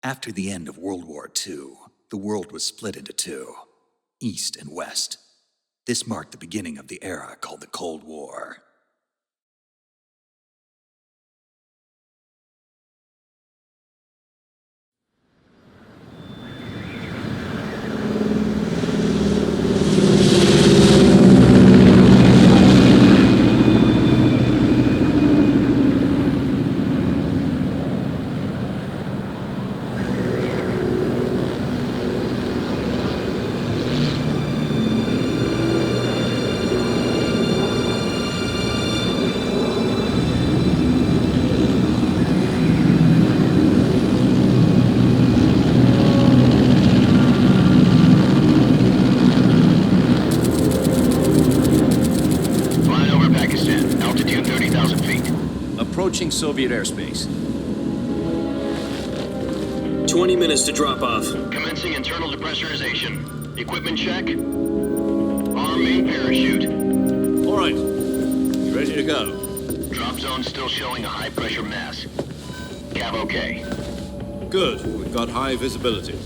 After the end of World War II, the world was split into two, East and West. This marked the beginning of the era called the Cold War. Approaching Soviet airspace. 20 minutes to drop off. Commencing internal depressurization. Equipment check. Arm main parachute. All right. You ready to go? Drop zone still showing a high pressure mass. Cav okay. Good. We've got high visibility.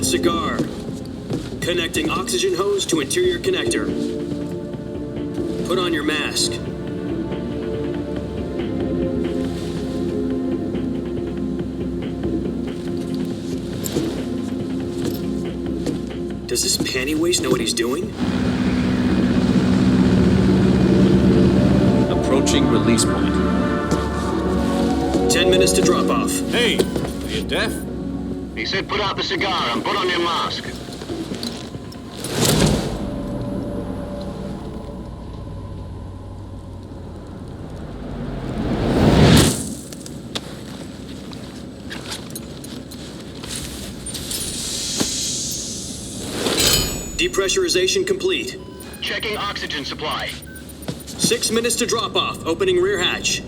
Cigar. Connecting oxygen hose to interior connector. Put on your mask. Does this panty waste know what he's doing? Approaching release point. 10 minutes to drop off. Hey, are you deaf? He said put out the cigar and put on your mask. Depressurization complete. Checking oxygen supply. 6 minutes to drop off. Opening rear hatch.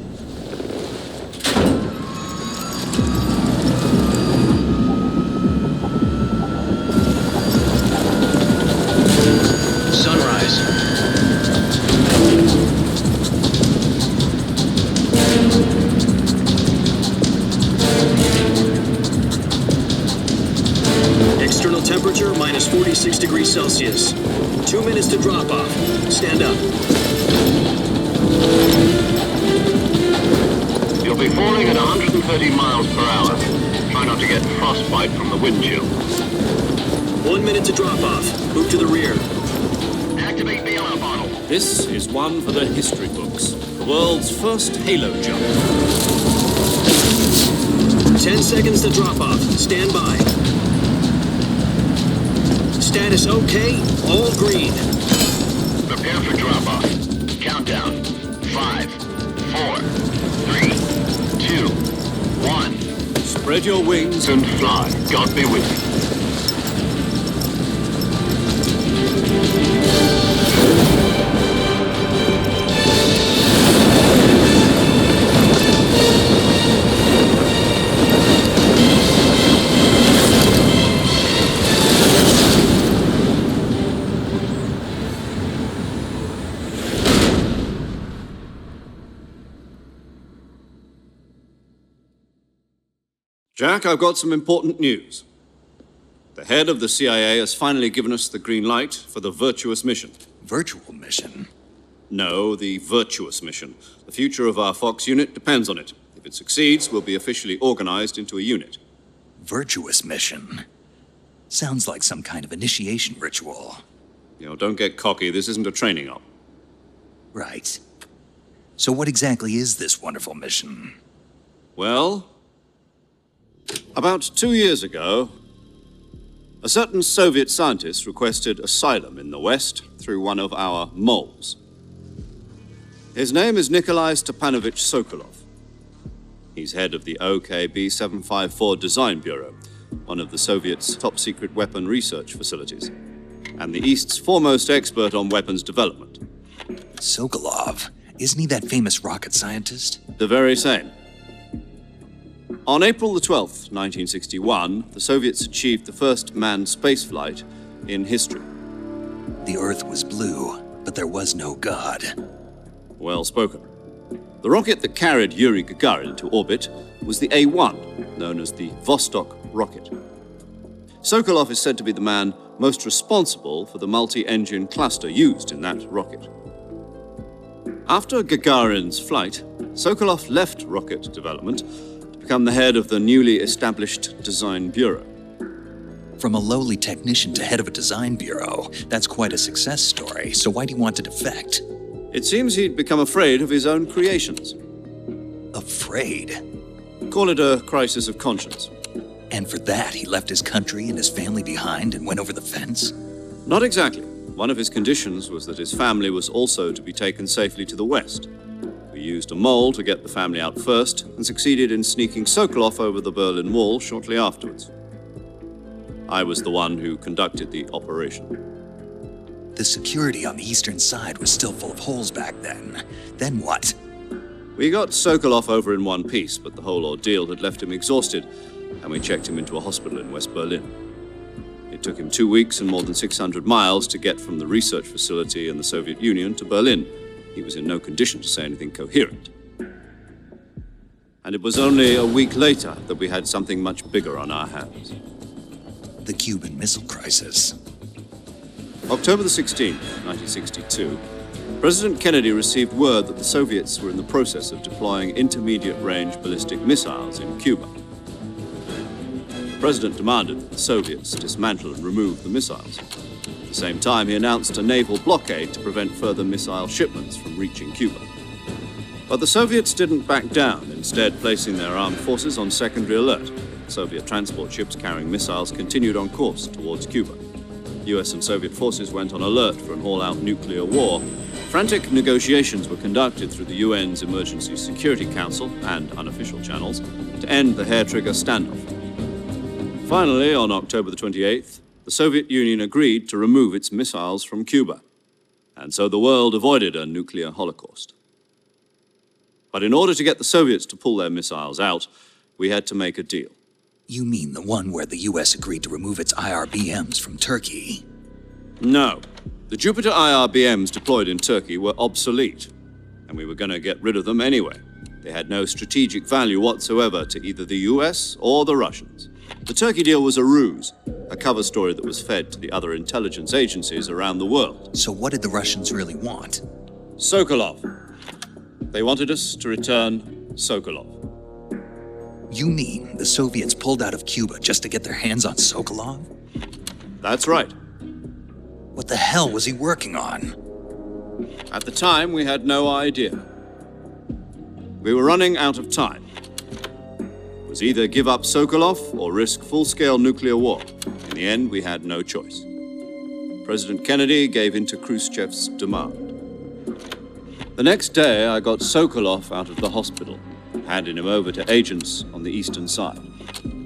Temperature minus 46 degrees Celsius. 2 minutes to drop off. Stand up. You'll be falling at 130 miles per hour. Try not to get frostbite from the wind chill. 1 minute to drop off. Move to the rear. Activate bailout bottle. This is one for the history books. The world's first halo jump. 10 seconds to drop off. Stand by. Status okay, all green. Prepare for drop-off. Countdown. 5, 4, 3, 2, 1. Spread your wings And fly. God be with you. Jack, I've got some important news. The head of the CIA has finally given us the green light for the virtuous mission. Virtual mission? No, the virtuous mission. The future of our Fox unit depends on it. If it succeeds, we'll be officially organized into a unit. Virtuous mission? Sounds like some kind of initiation ritual. You know, don't get cocky. This isn't a training op. Right. So what exactly is this wonderful mission? Well, about 2 years ago, a certain Soviet scientist requested asylum in the West through one of our moles. His name is Nikolai Stepanovich Sokolov. He's head of the OKB 754 Design Bureau, one of the Soviets' top-secret weapon research facilities, and the East's foremost expert on weapons development. Sokolov? Isn't he that famous rocket scientist? The very same. On April the 12th, 1961, the Soviets achieved the first manned spaceflight in history. The Earth was blue, but there was no God. Well spoken. The rocket that carried Yuri Gagarin to orbit was the A-1, known as the Vostok rocket. Sokolov is said to be the man most responsible for the multi-engine cluster used in that rocket. After Gagarin's flight, Sokolov left rocket development to become the head of the newly established Design Bureau. From a lowly technician to head of a design bureau, that's quite a success story, so why do you want to defect? It seems he'd become afraid of his own creations. Afraid? Call it a crisis of conscience. And for that, he left his country and his family behind and went over the fence? Not exactly. One of his conditions was that his family was also to be taken safely to the west. We used a mole to get the family out first and succeeded in sneaking Sokolov over the Berlin Wall shortly afterwards. I was the one who conducted the operation. The security on the eastern side was still full of holes back then. Then what? We got Sokolov over in one piece, but the whole ordeal had left him exhausted, and we checked him into a hospital in West Berlin. It took him 2 weeks and more than 600 miles to get from the research facility in the Soviet Union to Berlin. He was in no condition to say anything coherent. And it was only a week later that we had something much bigger on our hands. The Cuban Missile Crisis. October the 16th, 1962, President Kennedy received word that the Soviets were in the process of deploying intermediate-range ballistic missiles in Cuba. The President demanded that the Soviets dismantle and remove the missiles. At the same time, he announced a naval blockade to prevent further missile shipments from reaching Cuba. But the Soviets didn't back down, instead placing their armed forces on secondary alert. Soviet transport ships carrying missiles continued on course towards Cuba. US and Soviet forces went on alert for an all-out nuclear war. Frantic negotiations were conducted through the UN's Emergency Security Council and unofficial channels to end the hair-trigger standoff. Finally, on October the 28th, the Soviet Union agreed to remove its missiles from Cuba. And so the world avoided a nuclear holocaust. But in order to get the Soviets to pull their missiles out, we had to make a deal. You mean the one where the US agreed to remove its IRBMs from Turkey? No. The Jupiter IRBMs deployed in Turkey were obsolete, and we were going to get rid of them anyway. They had no strategic value whatsoever to either the US or the Russians. The Turkey deal was a ruse, a cover story that was fed to the other intelligence agencies around the world. So what did the Russians really want? Sokolov. They wanted us to return Sokolov. You mean the Soviets pulled out of Cuba just to get their hands on Sokolov? That's right. What the hell was he working on? At the time, we had no idea. We were running out of time. It was either give up Sokolov or risk full-scale nuclear war. In the end, we had no choice. President Kennedy gave in to Khrushchev's demand. The next day, I got Sokolov out of the hospital, handing him over to agents on the eastern side.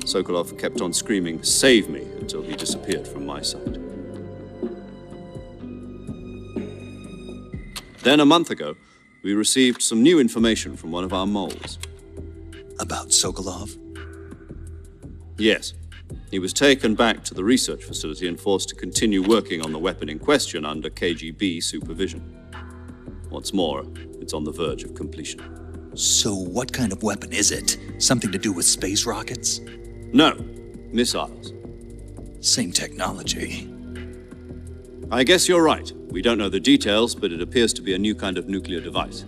Sokolov kept on screaming, "Save me," until he disappeared from my sight. Then, a month ago, we received some new information from one of our moles. About Sokolov? Yes. He was taken back to the research facility and forced to continue working on the weapon in question under KGB supervision. What's more, it's on the verge of completion. So what kind of weapon is it? Something to do with space rockets? No, missiles. Same technology. I guess you're right. We don't know the details, but it appears to be a new kind of nuclear device.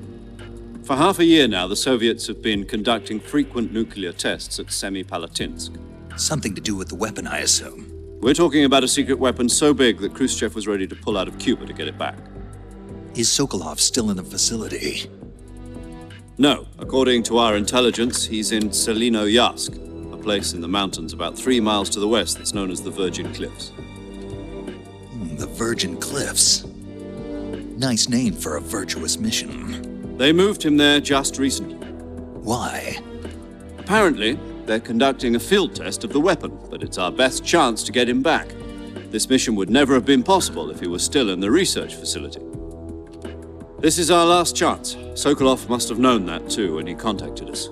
For half a year now, the Soviets have been conducting frequent nuclear tests at Semipalatinsk. Something to do with the weapon, I assume. We're talking about a secret weapon so big that Khrushchev was ready to pull out of Cuba to get it back. Is Sokolov still in the facility? No. According to our intelligence, he's in Selinoyarsk, a place in the mountains about 3 miles to the west that's known as the Virgin Cliffs. The Virgin Cliffs. Nice name for a virtuous mission. They moved him there just recently. Why? Apparently, they're conducting a field test of the weapon, but it's our best chance to get him back. This mission would never have been possible if he was still in the research facility. This is our last chance. Sokolov must have known that too when he contacted us.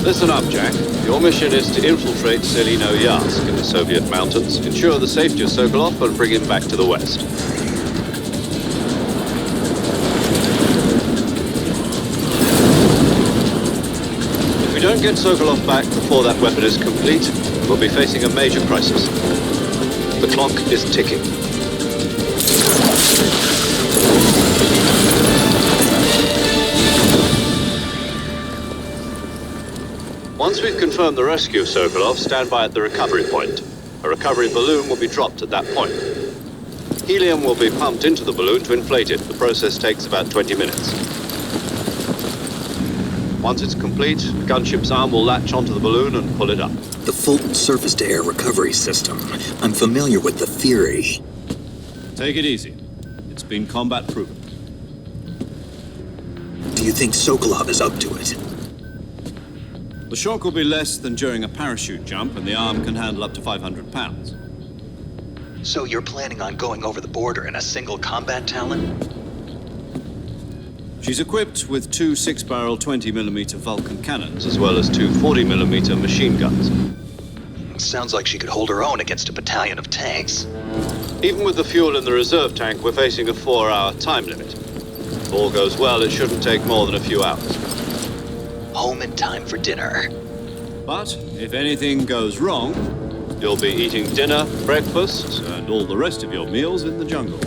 Listen up, Jack. Your mission is to infiltrate Selino-Yarsk in the Soviet mountains, ensure the safety of Sokolov, and bring him back to the west. If we don't get Sokolov back before that weapon is complete, we'll be facing a major crisis. The clock is ticking. Once we've confirmed the rescue of Sokolov, stand by at the recovery point. A recovery balloon will be dropped at that point. Helium will be pumped into the balloon to inflate it. The process takes about 20 minutes. Once it's complete, the gunship's arm will latch onto the balloon and pull it up. The Fulton surface-to-air recovery system. I'm familiar with the theory. Take it easy. It's been combat proven. Do you think Sokolov is up to it? The shock will be less than during a parachute jump, and the arm can handle up to 500 pounds. So you're planning on going over the border in a single combat Talon? She's equipped with two 6-barrel 20mm Vulcan cannons, as well as two 40mm machine guns. Sounds like she could hold her own against a battalion of tanks. Even with the fuel in the reserve tank, we're facing a 4-hour time limit. If all goes well, it shouldn't take more than a few hours. Home in time for dinner. But if anything goes wrong, you'll be eating dinner, breakfast, and all the rest of your meals in the jungle.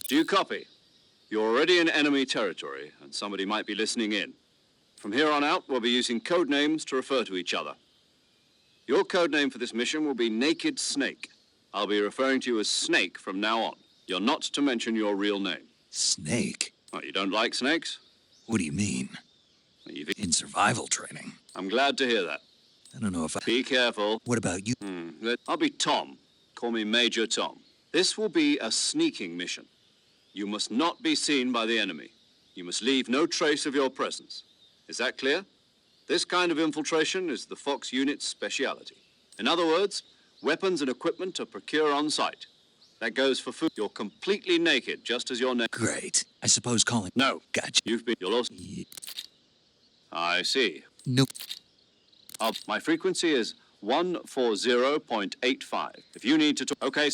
Do you copy? You're already in enemy territory, and somebody might be listening in. From here on out, we'll be using code names to refer to each other. Your code name for this mission will be Naked Snake. I'll be referring to you as Snake from now on. You're not to mention your real name. Snake? Oh, you don't like snakes? What do you mean? In survival training. I'm glad to hear that. I don't know if I... Be careful. What about you? I'll be Tom. Call me Major Tom. This will be a sneaking mission. You must not be seen by the enemy. You must leave no trace of your presence. Is that clear? This kind of infiltration is the Fox unit's speciality. In other words, weapons and equipment are procured on site. That goes for food. You're completely naked, just as your name. Great. I suppose calling... No. Gotcha. You'll also... I see. Nope. My frequency is 140.85. If you need to talk... Okay.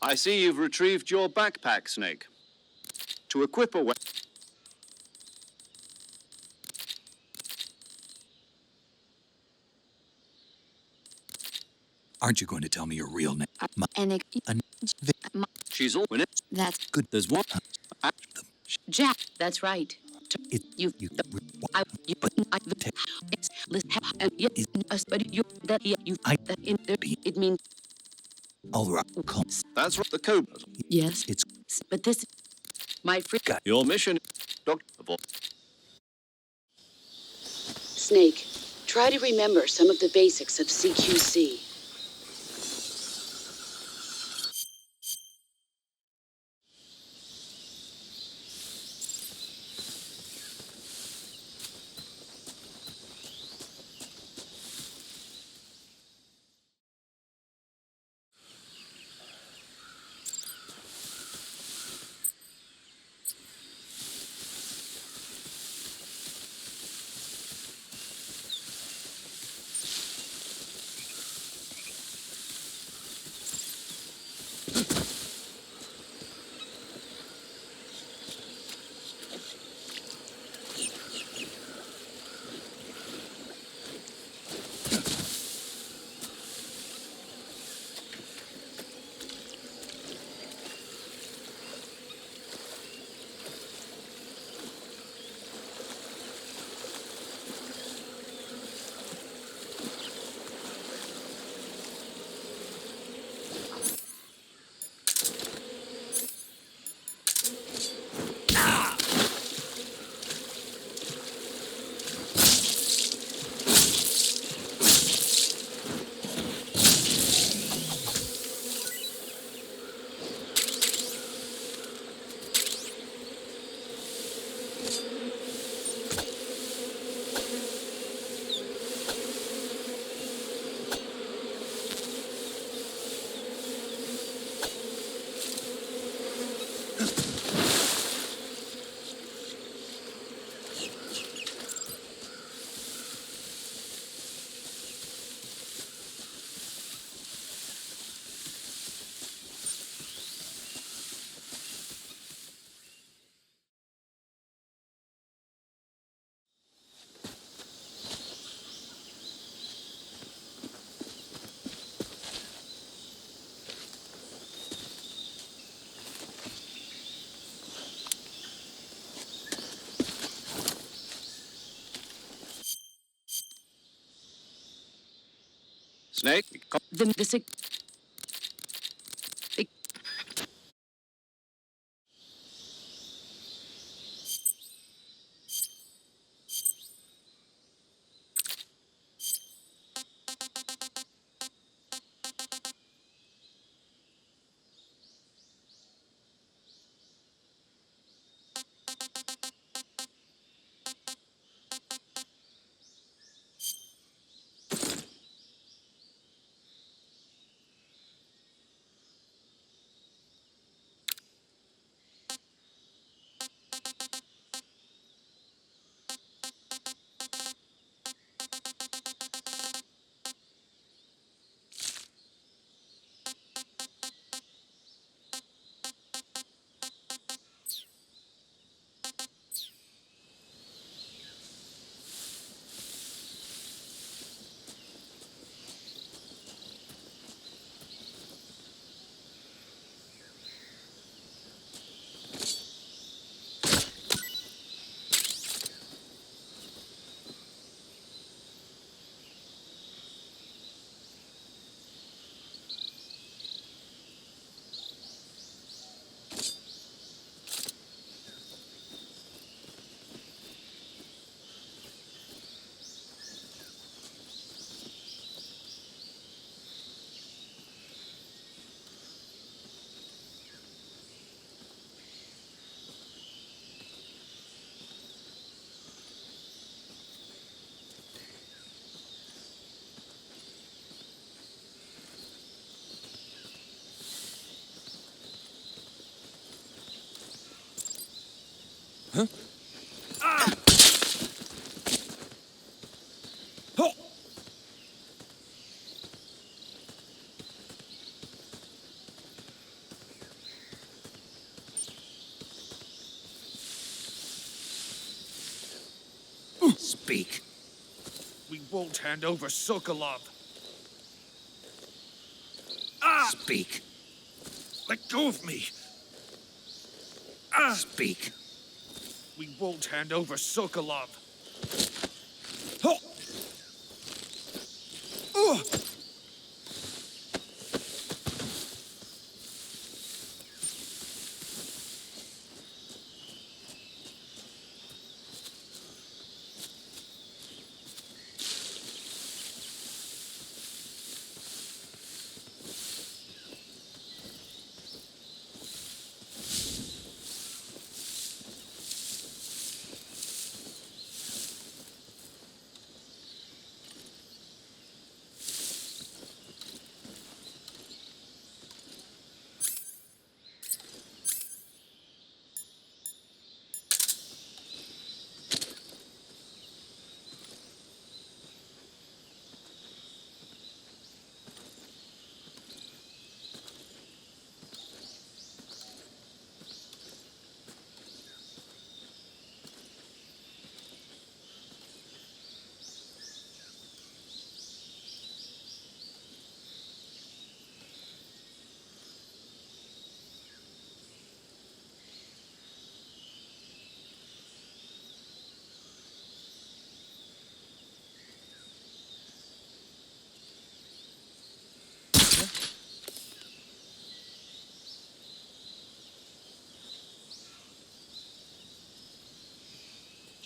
I see you've retrieved your backpack, Snake. To equip a weapon... Aren't you going to tell me your real name? She's all in it. That's Good. There's one. Jack. That's right. It, You, I, you, but I, it's, and yes, but you, that, you, I that, in there, it means, all right. Call. That's what the code. yes, It's but this, my friend, got. Your mission, Dr. Snake, try to remember some of the basics of CQC. Snake, The Speak. We won't hand over Sokolov. Speak. Let go of me. Speak. We won't hand over Sokolov.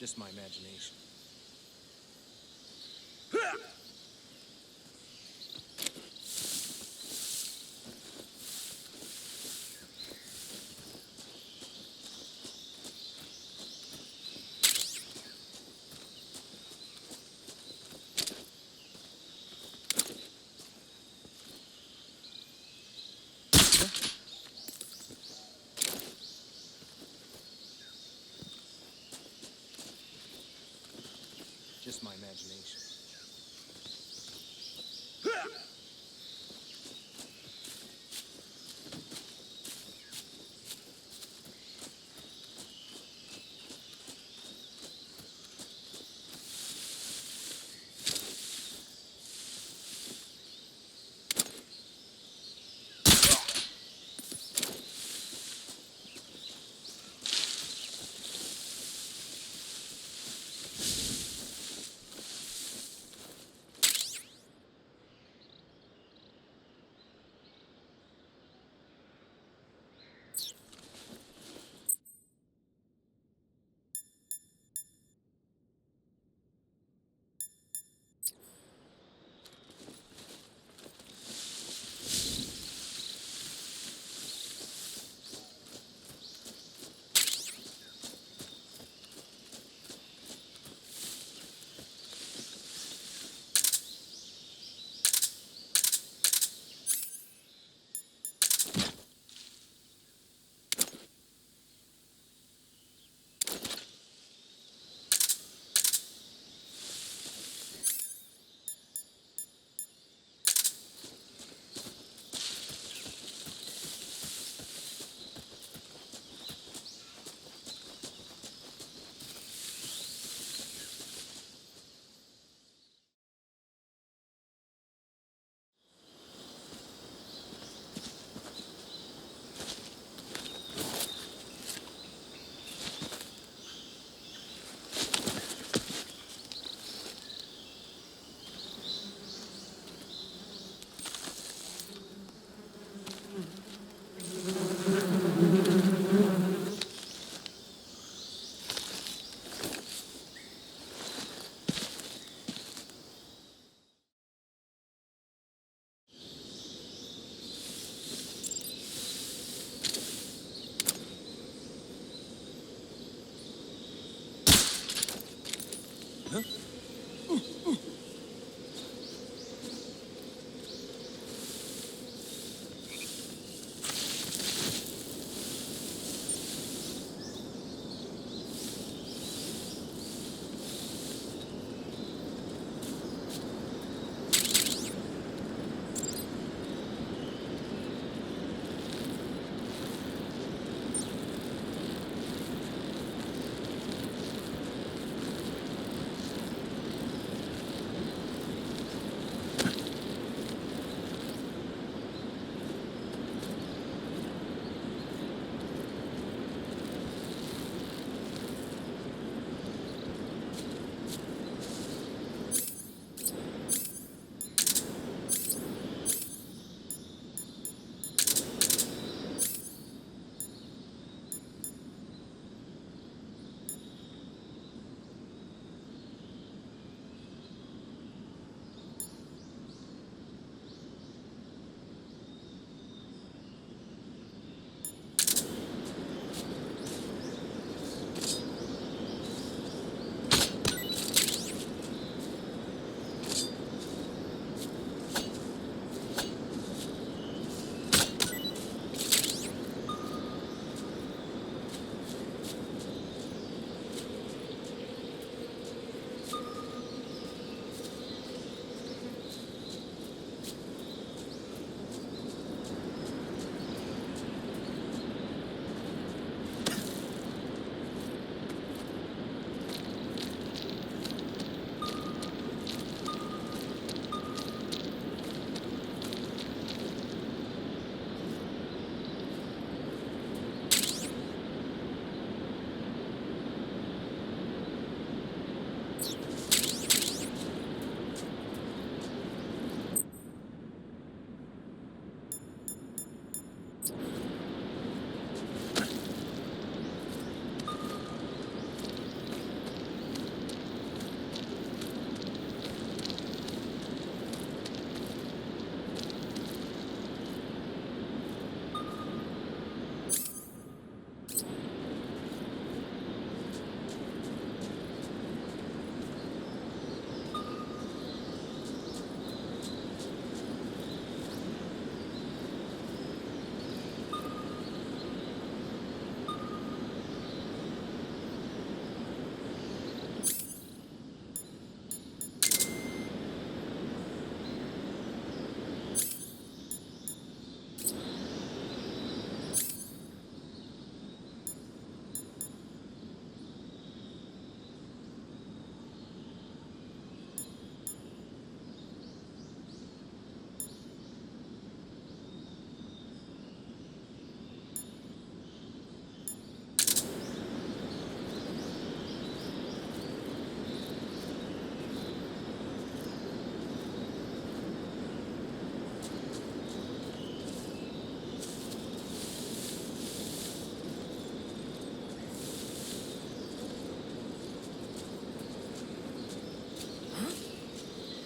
Just my imagination. Just my imagination.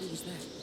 was that?